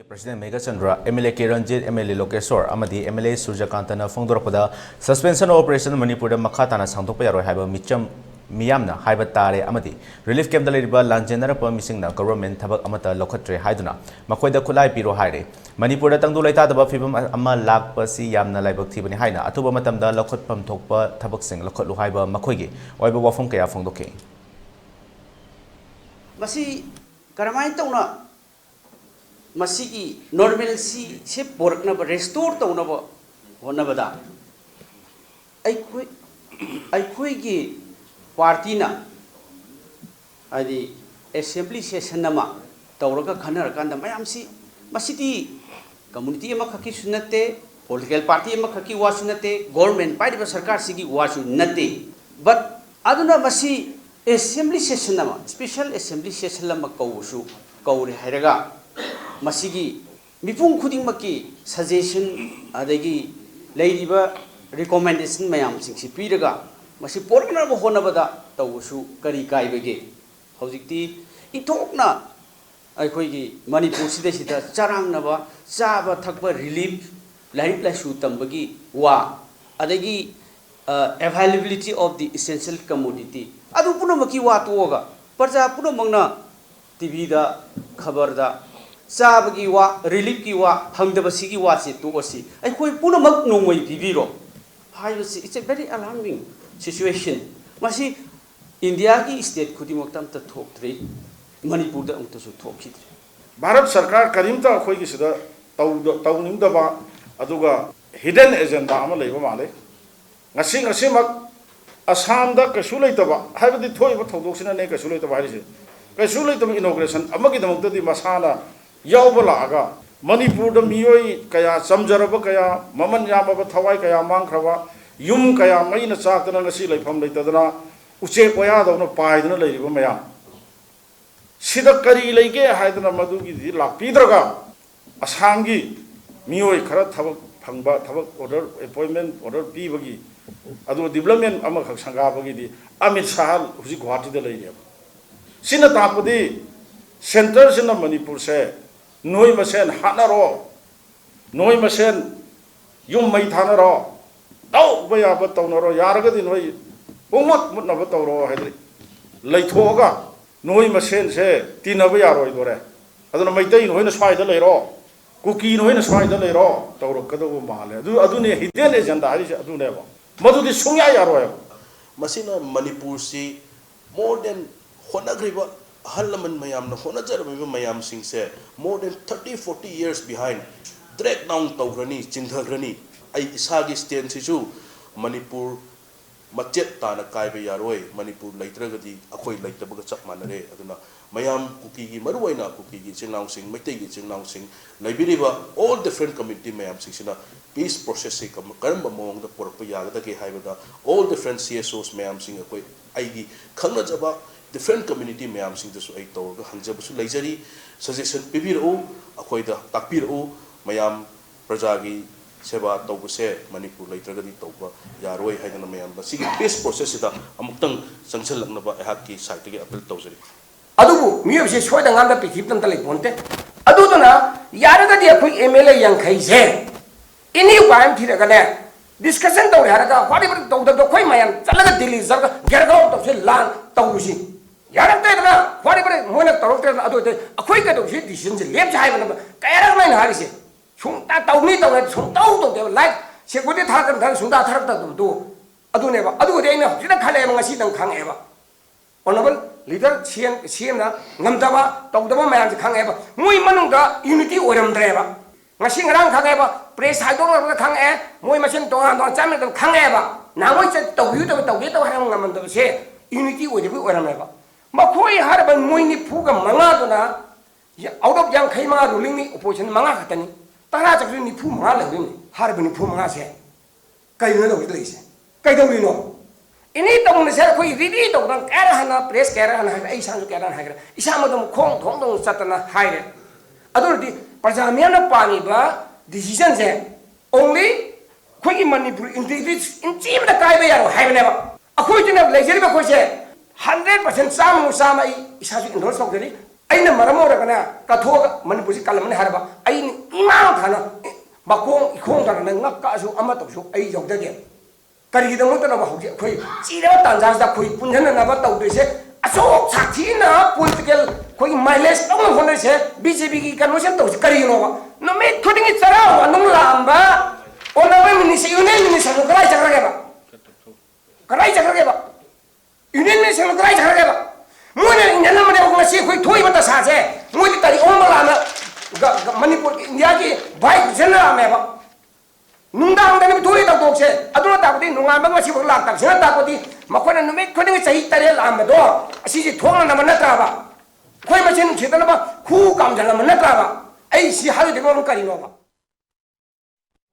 President Megachandra, MLA Kiranjit, MLA Lokeswar, Amadi, MLA Surjakantana, Fongdoropada, suspension operation Manipur, Makatana, Santopero, Haba Micham, Miamna, Hibatare, Amadi, relief camp the Liba, Langenera, missing the government, Tabak Amata, Lokatre, Haiduna, Makoida Kulai Piro Haide, Manipur, Tangulata, the Bafibum, Ama Lak, Pasi, Yamna, Libok Tibani Haina, Atuba Matamda, Lokot Pam Tokpa, Tabak Sing, Lokot Luhaiba, Makoigi, Oiba Wafunke, Fondoke. Masi, Karamai Tona. Masigi normalcy se pork na restore to na ba hona bada ai khoi gi party na adi assembly session nama tawraga khanar kan da mayam si masidi community ma khaki sunate political party ma khaki wa sunate government pai ba sarkar sigi wa sunate but aduna masi assembly session nama special assembly session lama kawsu kawri hairaga Masigi, Mipung Kuding Maki, suggestion, Adagi, Lady recommendation, Mayam, Sixty Piraga, Masi Portana Honabada, Tawushu, Karikai Bege. Hosiki, it talk na. I quigi, Manipur Sidesita, Charang Nava, Saba Takba relief, Light Lashu Tambagi, Wa, Adagi, availability of the essential commodity. Adu Punamaki Wa Tuoga, Parza Punamanga, Tibida, Kabarda. Sabagi wa relief ki wa hangdabasi ki wa se to osi ai koi puna mak nongoi bibiro haibasi it's a very alarming situation masi India ki state khudimok tam ta thok tri Manipur da ungta su thok khidri Bharat Sarkar karimta khoi gi sida tawning da ba aduga hidden agenda ama leiba male ngasi mak Assam da kasu leitaba haibadi thoi ba thodok sina ne kasu leitaba harise kasu leitaba inauguration amagi damok da di masana Yaubalaga, Manipur the Mioi, Kaya, Samjaraba Kaya, Maman Yamaba Tawai Kaya, Mankrava, Yum Kaya, Maina Satan and Sila from the Tadana, Uche Poyada on a pie than a lady of Maya. Sidakari Lake, Haidana Madugi, La Pidraga, Ashangi, Mioi, Karat, Pangba, Tabak order, appointment, order Pivagi, Adu development Amak Sangabagi, Amit Sahal, Huzikuati the lady. Sinatapudi, centers in the Manipur say. Noi masen hanaro, noi masen yum mai thanaro, tau baya batonoro, yaragadi noi, umat mutna batoro hedri. Laitoga, noi masen se, tinabaya roidore. Aduna maitai no in a spider lero, cookie no in a spider lero, toro kado male. Adune hidden agenda, Aduneva. Madu the Sunya Yaro. Masina Manipur see more than Honagriba. Halaman Mayam, Honajar Mayam Singh said, more than 30-40 years behind, drag down Taugrani, Chintagrani, I Isagi Stan Sisu, Manipur, Machet Tana Kaibe Yaroi, Manipur Laitragadi, Akoi like the Bugachak Manare, Aduna, Mayam Kuki, Maruana Kuki, Chinang Sing, Mategi Chinang Sing, Liberiba, all different community Mayam Sing, peace processing, Karamba among the Porpaya, the Haivada, all different CSOs Mayam Sing, Aigi, Kanajaba. Different community mayam sing to so 8 to hanjabusu laijari suggestion pibiro akoida takpiro mayam prajagi seba tawbuse Manipur laitragadi tawba yaroi haidana mayam ba sigi best process ida amuktang sangsal lakna ba ehaki site ge appeal tawjari adubu miyobse soida nganda pikip tan tale ponte aduduna yaragadi akoi MLA yankhai se ini baam thiraga ne discussion tawre haraga whatever tawda koi mayam chalaga delhi zarga gergaon tawse lan tawusi Yaratana, whatever Mona Torota, a quicker of decisions, left high, Kayaraman Harris. Sunta Taumita, Sunta, they like, she would have done Sunda Tarta to do. Aduneva, Adudena, Jina Kalema, Sitan Kang Eva. Honorable, little Siena, Namdava, Tokdama man Kang Eva, Mui Manunga, Unity or Driver. Machine around Kang Eva, praise Hydro Kang Air, Mui Machine Tonga, Samuel Kang Eva. Now I said, Tawito, Tawito, Hangaman, say, Unity or whatever. Makoi haraban moini puga mangadona out of young Kaima ruling opposition mangatani. Taraja ni pu malavin, harbin pu mangase. Kaino with Lisa. Kaidovino. In it on the Serqui, we don't Karahana, Press Karan, Isan Karan Hager. Isamadum Kong, Tondon Satana Hire. Adordi, Pazamiana Paniba, decisions only Quiggy Manipur in this in Chim the Kaiba, have never. A question of leisure 100% Sam Sama is having endorsed already. ꯑꯩꯅ ꯃꯔꯝ ꯑꯣꯏꯔꯒꯅꯦ ꯀꯠꯊꯣꯛꯑꯒ ꯃꯅꯤꯄꯨꯔꯁꯤ ꯀꯜꯂꯝꯃꯅꯤ ꯍꯥꯏꯔꯕ ꯑꯩꯅ ꯏꯃꯥꯡ ꯊꯥꯅ ꯃꯈꯣꯡ ꯏꯈꯣꯡ ꯊꯥꯅ ꯉꯛ ꯀꯛꯑꯁꯨ ꯑꯃ ꯇꯧꯁꯨ ꯑꯩ ꯌꯧꯗꯒꯦ ꯀꯔꯤꯒꯤꯗꯃꯛꯇꯅꯣ ꯍꯧꯖꯤꯛ ꯑꯩꯈꯣꯏ ꯆꯤꯔꯕ ꯇꯥꯟꯖꯥꯁꯤꯗ ꯑꯩꯈꯣꯏ ꯄꯨꯟꯁꯤꯟꯅꯅꯕ ꯇꯧꯗꯣꯏꯁꯦ ꯑꯆꯧ ꯁꯥꯊꯤꯅ ꯄꯣꯂꯤꯇꯤꯀꯦꯜ ꯑꯩꯈꯣꯏꯒꯤ ꯃꯥꯏꯂꯦꯖ ꯂꯧꯅ ꯍꯣꯠꯅꯔꯤꯁꯦ ꯕꯤꯖꯦꯄꯤꯒꯤ ꯀꯩꯅꯣꯁꯦ ꯇꯧꯁꯤ ꯀꯔꯤꯒꯤꯅꯣꯕ ꯅꯨꯃꯤꯠ ꯈꯨꯗꯤꯡꯒꯤ ꯆꯔꯥ ꯋꯥꯅꯨꯡ ꯂꯥꯛꯑꯝꯕ ꯑꯣꯅꯔꯕꯜ ꯃꯤꯅꯤꯁꯇꯔ ꯌꯨꯅꯤꯌꯟ ꯃꯤꯅꯤꯁꯇꯔꯗꯣ ꯀꯗꯥꯏ ꯆꯠꯈ꯭ꯔꯒꯦꯕ ꯀꯗꯥꯏ ꯆꯠꯈ꯭ꯔꯒꯦꯕ ꯌꯨꯅꯤꯌꯟ ꯃꯤꯅꯤꯁꯇꯔꯗꯣ ꯀꯗꯥꯏ ꯆꯠꯈ꯭ꯔꯒꯦꯕ ꯃꯣꯏꯅ ꯏꯟꯖꯜꯂꯝꯕꯅꯦꯕ ꯉꯁꯤ ꯑꯩꯈꯣꯏ ꯊꯣꯛꯏꯕ ꯗꯁꯥꯁꯦ ꯃꯣꯏꯗꯤ ꯀꯔꯤ ꯑꯣꯟꯕ ꯂꯥꯟꯅ ꯃꯅꯤꯄꯨꯔ ꯏꯟꯗꯤꯌꯥꯒꯤ ꯚꯥꯏ ꯄ꯭ꯔꯁꯤꯗꯦꯟꯠ ꯅꯨꯡꯗꯥꯡꯗꯅꯤ ꯊꯣꯛꯏ ꯊꯧꯗꯣꯛꯁꯦ ꯑꯗꯨꯅ ꯇꯥꯛꯄꯗꯤ ꯅꯣꯡꯉꯥꯟꯕ ꯉꯁꯤꯐꯥꯎ ꯂꯥꯛꯇꯕꯁꯤꯅ ꯇꯥꯛꯄꯗꯤ ꯃꯈꯣꯏꯅ ꯅꯨꯃꯤꯠ ꯈꯨꯗꯤꯡꯒꯤ ꯆꯍꯤ 7 ꯂꯥꯛꯑꯝꯕꯗꯣ ꯑꯁꯤꯁꯦ ꯊꯣꯛꯅꯅꯕ ꯅꯠꯇ꯭ꯔꯕ ꯑꯩꯈꯣꯏ ꯃꯁꯦꯟ ꯅꯨꯡꯁꯤꯗꯅꯕ ꯈꯨ ꯀꯥꯝꯖꯜꯂꯝꯕ ꯅꯠꯇ꯭ꯔꯕ ꯑꯩ ꯁꯤ ꯍꯥꯏꯔꯤꯕ ꯃꯔꯝ ꯀꯔꯤꯅꯣꯕ